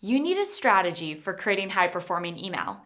You need a strategy for creating high-performing email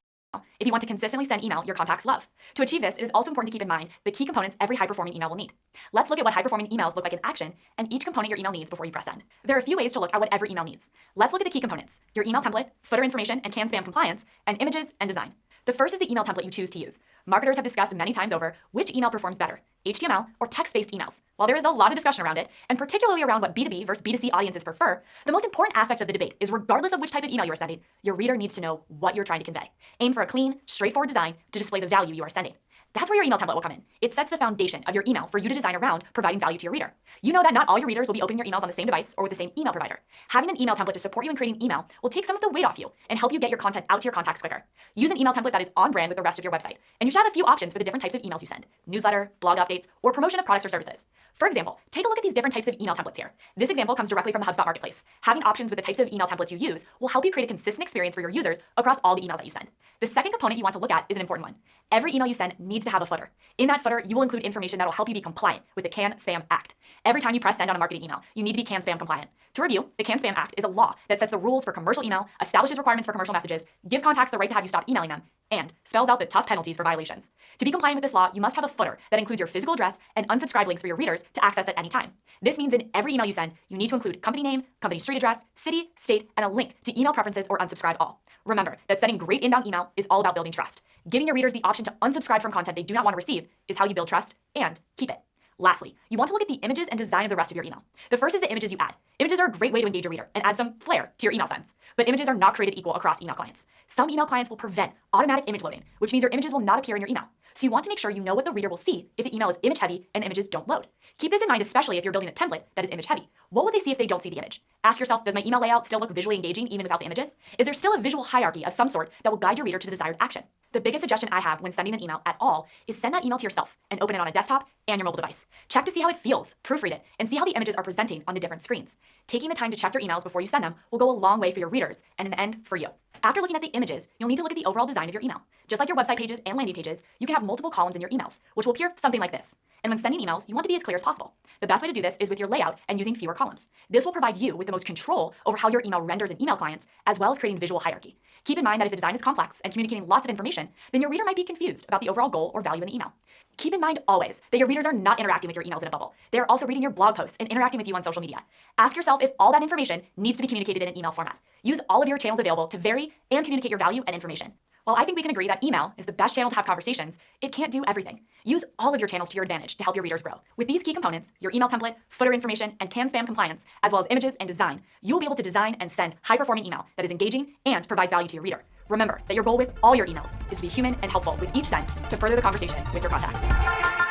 if you want to consistently send email your contacts love. To achieve this, it is also important to keep in mind the key components every high-performing email will need. Let's look at what high-performing emails look like in action and each component your email needs before you press send. There are a few ways to look at what every email needs. Let's look at the key components: your email template, footer information and can spam compliance, and images and design. The first is the email template you choose to use. Marketers have discussed many times over which email performs better, HTML or text-based emails. While there is a lot of discussion around it, and particularly around what B2B versus B2C audiences prefer, the most important aspect of the debate is regardless of which type of email you are sending, your reader needs to know what you're trying to convey. Aim for a clean, straightforward design to display the value you are sending. That's where your email template will come in. It sets the foundation of your email for you to design around providing value to your reader. You know that not all your readers will be opening your emails on the same device or with the same email provider. Having an email template to support you in creating email will take some of the weight off you and help you get your content out to your contacts quicker. Use an email template that is on brand with the rest of your website, and you should have a few options for the different types of emails you send: newsletter, blog updates, or promotion of products or services. For example, take a look at these different types of email templates here. This example comes directly from the HubSpot marketplace. Having options with the types of email templates you use will help you create a consistent experience for your users across all the emails that you send. The second component you want to look at is an important one. Every email you send needs to have a footer. In that footer, you will include information that will help you be compliant with the Can Spam Act. Every time you press send on a marketing email, you need to be Can Spam compliant. To review, the Can Spam Act is a law that sets the rules for commercial email, establishes requirements for commercial messages, give contacts the right to have you stop emailing them, and spells out the tough penalties for violations. To be compliant with this law, you must have a footer that includes your physical address and unsubscribe links for your readers to access at any time. This means in every email you send, you need to include company name, company street address, city, state, and a link to email preferences or unsubscribe all. Remember that sending great inbound email is all about building trust. Giving your readers the option to unsubscribe from content they do not want to receive is how you build trust and keep it. Lastly, you want to look at the images and design of the rest of your email. The first is the images you add. Images are a great way to engage your reader and add some flair to your email sends. But images are not created equal across email clients. Some email clients will prevent automatic image loading, which means your images will not appear in your email. So you want to make sure you know what the reader will see if the email is image heavy and the images don't load. Keep this in mind, especially if you're building a template that is image heavy. What would they see if they don't see the image? Ask yourself, does my email layout still look visually engaging even without the images? Is there still a visual hierarchy of some sort that will guide your reader to the desired action? The biggest suggestion I have when sending an email at all is send that email to yourself and open it on a desktop and your mobile device. Check to see how it feels, proofread it, and see how the images are presenting on the different screens. Taking the time to check your emails before you send them will go a long way for your readers and in the end, for you. After looking at the images, you'll need to look at the overall design of your email. Just like your website pages and landing pages, you can have multiple columns in your emails, which will appear something like this. And when sending emails, you want to be as clear as possible. The best way to do this is with your layout and using fewer columns. This will provide you with the most control over how your email renders in email clients, as well as creating visual hierarchy. Keep in mind that if the design is complex and communicating lots of information, then your reader might be confused about the overall goal or value in the email. Keep in mind always that your readers are not interacting with your emails in a bubble. They are also reading your blog posts and interacting with you on social media. Ask yourself if all that information needs to be communicated in an email format. Use all of your channels available to vary and communicate your value and information. While I think we can agree that email is the best channel to have conversations, it can't do everything. Use all of your channels to your advantage to help your readers grow. With these key components, your email template, footer information, and Can Spam compliance, as well as images and design, you will be able to design and send high-performing email that is engaging and provides value to your reader. Remember that your goal with all your emails is to be human and helpful with each send to further the conversation with your contacts.